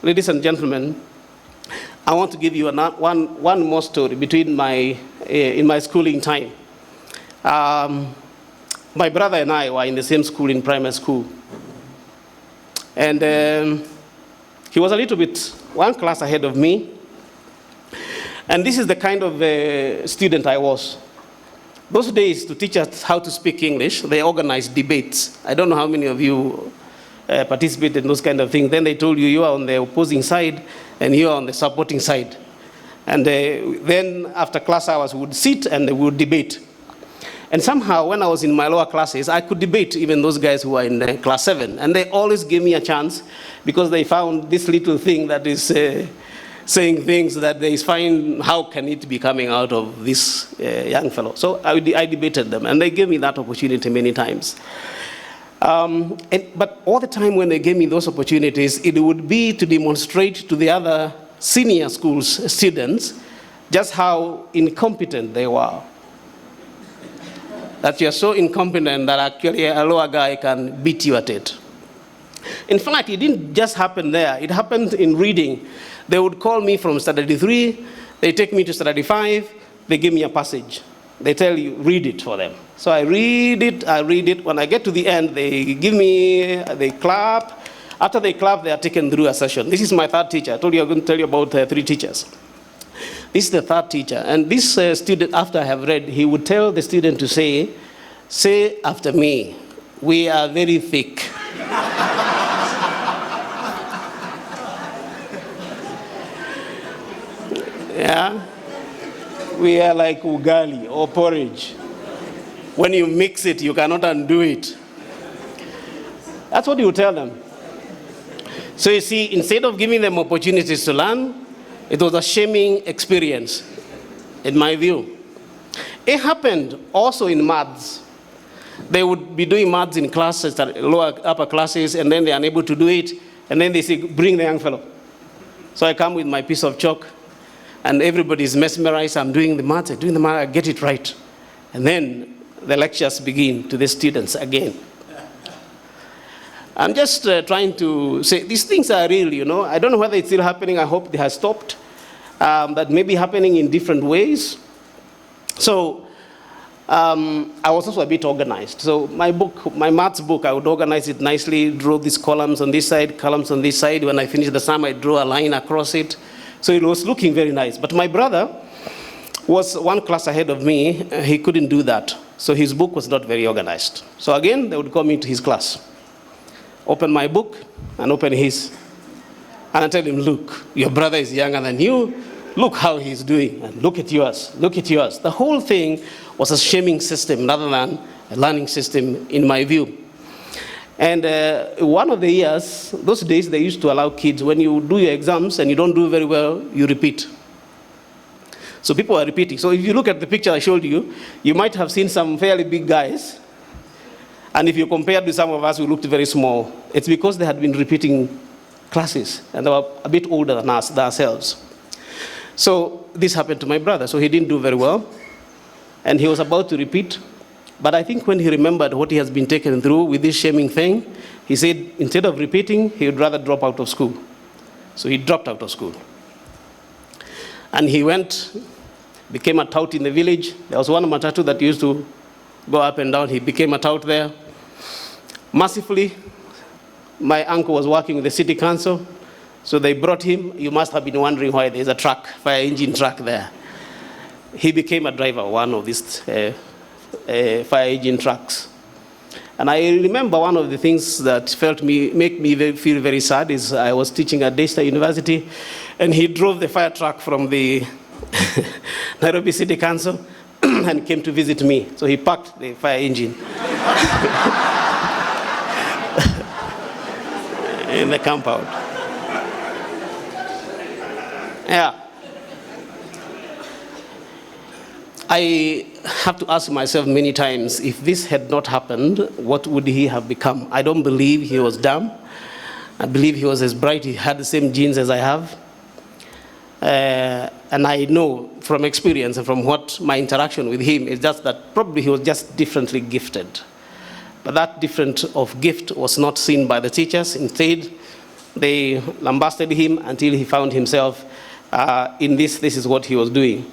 ladies and gentlemen, I want to give you one more story between in my schooling time. My brother and I were in the same school in primary school. And he was a little bit, one class ahead of me. And this is the kind of student I was. Those days, to teach us how to speak English, they organized debates. I don't know how many of you participated in those kind of things. Then they told you are on the opposing side and you are on the supporting side. And then after class hours, we would sit and we would debate. And somehow, when I was in my lower classes, I could debate even those guys who were in class 7. And they always gave me a chance because they found this little thing that is saying things that they find, how can it be coming out of this young fellow? So I debated them, and they gave me that opportunity many times. But all the time when they gave me those opportunities, it would be to demonstrate to the other senior schools students just how incompetent they were. That you're so incompetent that actually a lower guy can beat you at it. In fact, it didn't just happen there. It happened in reading. They would call me from Saturday 3, they take me to Saturday 5, they give me a passage. They tell you, read it for them. So I read it. When I get to the end, they clap. After they clap, they are taken through a session. This is my third teacher. I told you I'm going to tell you about 3 teachers. This is the third teacher. And this student, after I have read, he would tell the student to say after me, we are very thick. Yeah? We are like ugali or porridge. When you mix it, you cannot undo it. That's what you tell them. So you see, instead of giving them opportunities to learn, it was a shaming experience, in my view. It happened also in maths. They would be doing maths in classes, lower, upper classes, and then they're unable to do it, and then they say, bring the young fellow. So I come with my piece of chalk, and everybody's mesmerized. I'm doing the maths, I get it right. And then the lectures begin to the students again. I'm just trying to say, these things are real, you know. I don't know whether it's still happening. I hope it has stopped. But maybe happening in different ways. So I was also a bit organized. So my maths book, I would organize it nicely, draw these columns on this side, columns on this side. When I finish the sum, I draw a line across it. So it was looking very nice. But my brother was one class ahead of me. He couldn't do that. So his book was not very organized. So again, they would call me to his class. Open my book and open his. And I tell him, look, your brother is younger than you. Look how he's doing. And look at yours. Look at yours. The whole thing was a shaming system rather than a learning system, in my view. And one of the years, those days, they used to allow kids, when you do your exams and you don't do very well, you repeat. So people are repeating. So if you look at the picture I showed you, you might have seen some fairly big guys. And if you compared with some of us who looked very small, it's because they had been repeating classes and they were a bit older than us, ourselves. So this happened to my brother. So he didn't do very well. And he was about to repeat. But I think when he remembered what he has been taken through with this shaming thing, he said instead of repeating, he would rather drop out of school. So he dropped out of school. And he went, became a tout in the village. There was one matatu that used to go up and down. He became a tout there. Mercifully, my uncle was working with the city council, so they brought him. You must have been wondering why there's a truck, fire engine truck there. He became a driver of one of these fire engine trucks. And I remember one of the things that make me feel very sad is I was teaching at Daystar University, and he drove the fire truck from the Nairobi City Council and came to visit me. So he parked the fire engine in the compound. Yeah. I have to ask myself many times, if this had not happened, what would he have become? I don't believe he was dumb. I believe he was as bright. He had the same genes as I have. And I know from experience and from what my interaction with him is just that probably he was just differently gifted. But that different of gift was not seen by the teachers. Instead, They lambasted him until he found himself in this is what he was doing.